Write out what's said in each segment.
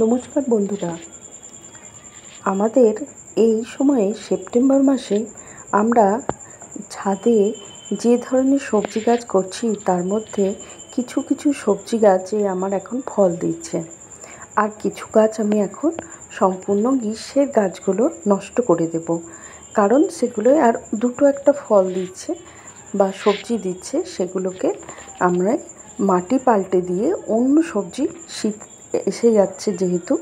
নমস্কার বন্ধুরা, আমাদের এই সময়ে সেপ্টেম্বর মাসে আমরা ছাদে যে ধরনের সবজি গাছ করছি তার মধ্যে কিছু কিছু সবজি গাছে আমার এখন ফল দিচ্ছে, আর কিছু গাছ আমি এখন সম্পূর্ণ গ্রীষ্মের গাছগুলো নষ্ট করে দেব, কারণ সেগুলো আর দুটো একটা ফল দিচ্ছে বা সবজি দিচ্ছে। সেগুলোকে আমরা মাটি পাল্টে দিয়ে অন্য সবজি, শীত এসে যাচ্ছে যেহেতু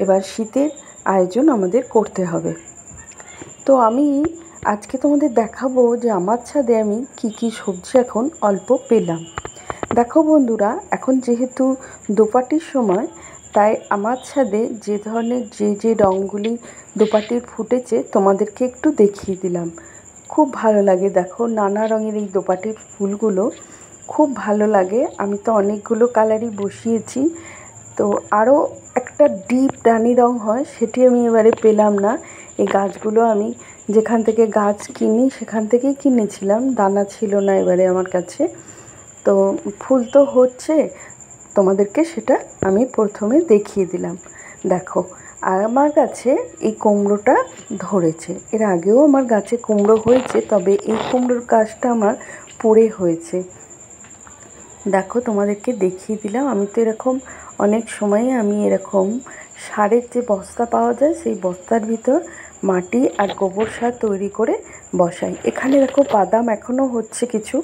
এবার শীতের আয়োজন আমাদের করতে হবে। তো আমি আজকে তোমাদের দেখাবো যে আমার ছাদে আমি কি কি সবজি এখন অল্প পেলাম। দেখো বন্ধুরা, এখন যেহেতু দোপাটির সময়, তাই আমার ছাদে যে ধরনের যে রঙগুলি দোপাটির ফুটেছে তোমাদেরকে একটু দেখিয়ে দিলাম। খুব ভালো লাগে, দেখো নানা রঙের এই দোপাটির ফুলগুলো খুব ভালো লাগে। আমি তো অনেকগুলো কালারই বসিয়েছি, তো আরও একটা ডিপ রানি রঙ হয় সেটি আমি এবারে পেলাম না। এই গাছগুলো আমি যেখান থেকে গাছ কিনি সেখান থেকেই কিনেছিলাম, দানা ছিল না এবারে আমার কাছে। তো ফুল তো হচ্ছে, তোমাদেরকে সেটা আমি প্রথমে দেখিয়ে দিলাম। দেখো, আর আমার গাছে এই কুমড়োটা ধরেছে। এর আগেও আমার গাছে কুমড়ো হয়েছে, তবে এই কুমড়োর গাছটা আমার পড়ে হয়েছে। দেখো, তোমাদেরকে দেখিয়ে দিলাম। আমি তো এরকম অনেক সময় আমি এরকম সারের যে বস্তা পাওয়া যায় সেই বস্তার ভিতর মাটি আর গোবর সার তৈরি করে বসাই। এখানে দেখো বাদাম এখনও হচ্ছে, কিছু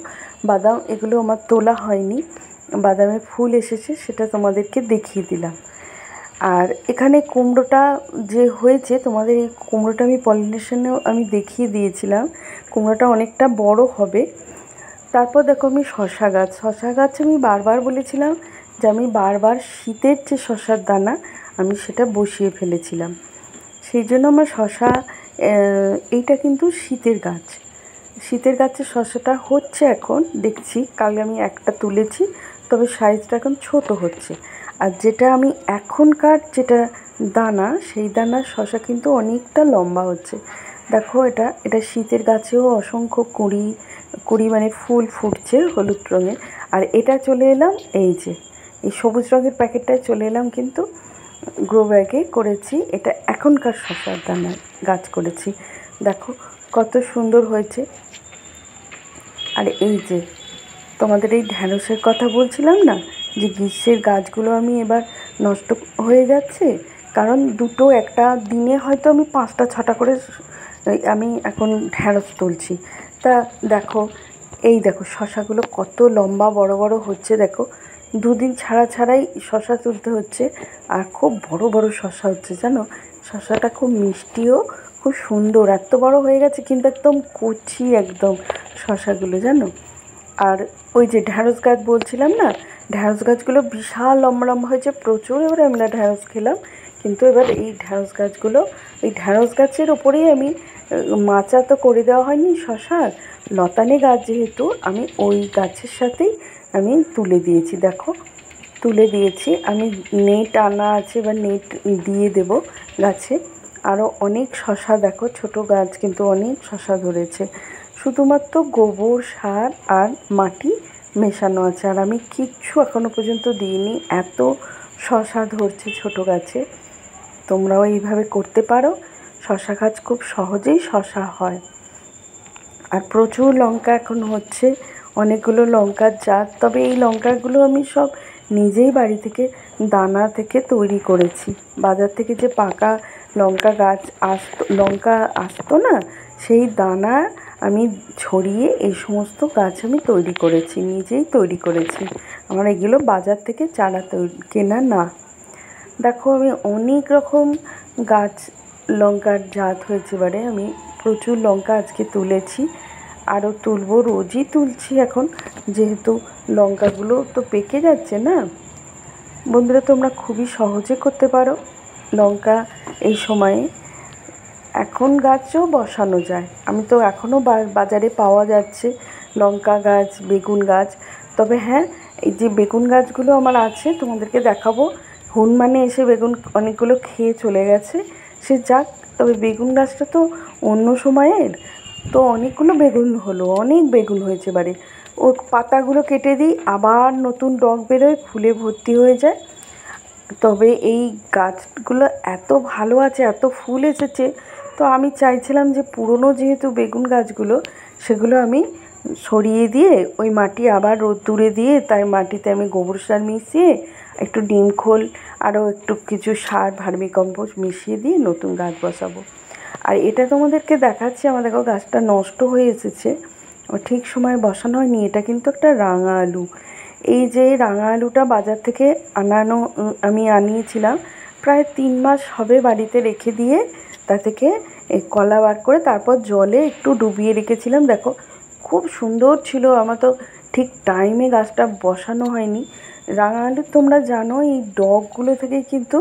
বাদাম, এগুলো আমার তোলা হয়নি, বাদামের ফুল এসেছে, সেটা তোমাদেরকে দেখিয়ে দিলাম। আর এখানে কুমড়োটা যে হয়েছে, তোমাদের এই কুমড়োটা আমি পলিনেশনেও আমি দেখিয়ে দিয়েছিলাম, কুমড়োটা অনেকটা বড় হবে। তারপর দেখো আমি শশা গাছ আমি বারবার বলেছিলাম যে আমি বারবার শীতের যে শশার দানা আমি সেটা বসিয়ে ফেলেছিলাম, সেই জন্য আমার শশা, এইটা কিন্তু শীতের গাছের শশাটা হচ্ছে এখন দেখছি। কাল আমি একটা তুলেছি, তবে সাইজটা এখন ছোট হচ্ছে। আর যেটা আমি এখনকার যেটা দানা, সেই দানার শশা কিন্তু অনেকটা লম্বা হচ্ছে। দেখো, এটা শীতের গাছেও অসংখ্য কুড়ি মানে ফুল ফুটছে হলুদ রঙের। আর এটা চলে এলাম, এই সবুজ রঙের প্যাকেটটায় চলে এলাম, কিন্তু গ্রো ব্যাগে করেছি। এটা এখনকার শশার দানার গাছ করেছি। দেখো কত সুন্দর হয়েছে। আর তোমাদের এই ঢ্যাঁড়সের কথা বলছিলাম না, যে গ্রীষ্মের গাছগুলো আমি এবার নষ্ট হয়ে যাচ্ছে, কারণ দুটো একটা দিনে হয়তো আমি 5টা 6টা করে আমি এখন ঢ্যাঁড়স তুলছি। তা দেখো, দেখো শশাগুলো কত লম্বা বড় বড় হচ্ছে। দেখো, দুদিন ছাড়াই শশা তুলতে হচ্ছে, আর খুব বড় বড় শশা হচ্ছে, জানো। শশাটা খুব মিষ্টিও খুব সুন্দর, এত বড় হয়ে গেছে, কিন্তু একদম কচি একদম শশাগুলো, জানো। আর ওই যে ঢ্যাঁড়স গাছ বলছিলাম না, ঢ্যাঁড়স গাছগুলো বিশাল লম্বা লম্বা হয়েছে, প্রচুর এবারে আমরা ঢ্যাঁড়স খেলাম। কিন্তু এবার এই ঢ্যাঁড়স গাছের ওপরেই আমি মাচা তো করে দেওয়া হয়নি শশার, লতানে গাছ যেহেতু, আমি ওই গাছের সাথেই আমি তুলে দিয়েছি। দেখো, তুলে দিয়েছি আমি, নেট আনা আছে বা নেট দিয়ে দেব গাছে। আরও অনেক শশা, দেখো ছোট গাছ কিন্তু অনেক শশা ধরেছে, শুধুমাত্র গোবর সার আর মাটি মেশানো আছে, আর আমি কিচ্ছু এখনও পর্যন্ত দিইনি, এত শশা ধরছে ছোট গাছে। তোমরাও এইভাবে করতে পারো, শশা গাছ খুব সহজেই শশা হয়। আর প্রচুর লঙ্কা এখন হচ্ছে, অনেকগুলো লঙ্কার জাত, তবে এই লঙ্কাগুলো আমি সব নিজেই বাড়ি থেকে দানা থেকে তৈরি করেছি। বাজার থেকে যে পাকা লঙ্কা আসতো না, সেই দানা আমি ছড়িয়ে এই সমস্ত গাছ আমি তৈরি করেছি, নিজেই তৈরি করেছি। আমার এগুলো বাজার থেকে চারা কেনা না। দেখো, আমি অনেক রকম গাছ লঙ্কার জাত হয়েছে, এবারে আমি প্রচুর লঙ্কা আজকে তুলেছি, আরও তুলবো, রোজই তুলছি এখন, যেহেতু লঙ্কাগুলো তো পেকে যাচ্ছে না। বন্ধুরা, তোমরা খুবই সহজে করতে পারো লঙ্কা এই সময়ে। এখন গাছও বসানো যায়, আমি তো এখনও বাজারে পাওয়া যাচ্ছে লঙ্কা গাছ, বেগুন গাছ। তবে হ্যাঁ, এই যে বেগুন গাছগুলো আমার আছে, তোমাদেরকে দেখাবো। হনুমানে এসে বেগুন অনেকগুলো খেয়ে চলে গেছে, সে যাক। তবে বেগুন গাছটা তো অন্য সময়ের, তো অনেকগুলো বেগুন হলো, অনেক বেগুন হয়েছে এবারে। ও পাতাগুলো কেটে দিই, আবার নতুন ডগ বেরোয়, ফুলে ভর্তি হয়ে যায়। তবে এই গাছগুলো এত ভালো আছে, এত ফুল এসেছে, তো আমি চাইছিলাম যে পুরনো যেহেতু বেগুন গাছগুলো, সেগুলো আমি সরিয়ে দিয়ে ওই মাটি আবার রোদ্দুরে দিয়ে, তাই মাটিতে আমি গোবর সার মিশিয়ে একটু ডিম খোল আরও একটু কিছু সার ভার্মিকম্পোস্ট মিশিয়ে দিয়ে নতুন গাছ বসাবো। আর এটা তোমাদেরকে দেখাচ্ছি, আমার দেখো গাছটা নষ্ট হয়ে এসেছে, ঠিক সময়ে বসানো হয়নি। এটা কিন্তু একটা রাঙা আলু। এই যে রাঙা আলুটা বাজার থেকে আমি আনিয়েছিলাম, প্রায় 3 মাস হবে বাড়িতে রেখে দিয়ে তা থেকে কলা বার করে তারপর জলে একটু ডুবিয়ে রেখেছিলাম। দেখো খুব সুন্দর ছিল। আমার তো ঠিক টাইমে গাছটা বসানো হয়নি। রাঙা আলু তোমরা জানো এই ডগগুলো থেকে কিন্তু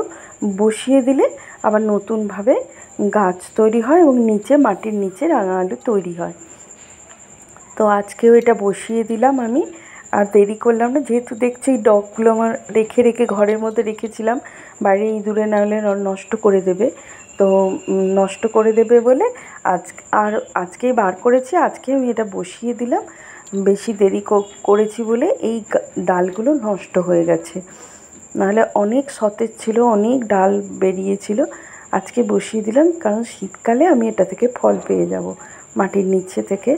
বসিয়ে দিলে আবার নতুনভাবে গাছ তৈরি হয় এবং নিচে মাটির নিচে রাঙা আলু তৈরি হয়। তো আজকেও এটা বসিয়ে দিলাম আমি, আর দেরি করলাম না, যেহেতু দেখছি এই ডগগুলো আমার রেখে রেখে ঘরের মধ্যে রেখেছিলাম, বাইরে ইঁদুরে না হলে নষ্ট করে দেবে, তো নষ্ট করে দেবে বলে আজকেই বার করেছি, আজকে আমি এটা বসিয়ে দিলাম। বেশি দেরি করেছি বলে এই ডালগুলো নষ্ট হয়ে গেছে, নাহলে অনেক সতেজ ছিল, অনেক ডাল বেরিয়েছিল। আজকে বসিয়ে দিলাম কারণ শীতকালে আমি এটা থেকে ফল পেয়ে যাব, মাটির নিচে থেকে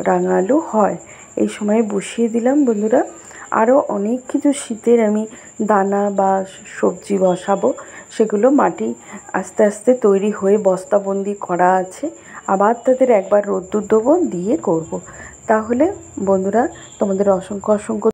রাঙা আলু হয়। এই সময়ে বসিয়ে দিলাম বন্ধুরা। আরও অনেক কিছু শীতের আমি দানা বা সবজি বসাবো, সেগুলো মাটি আস্তে আস্তে তৈরি হয়ে বস্তাবন্দি করা আছে, আবার তাদের একবার রোদ্দুর দেবো দিয়ে করব। তাহলে বন্ধুরা তোমাদের অসংখ্য অসংখ্য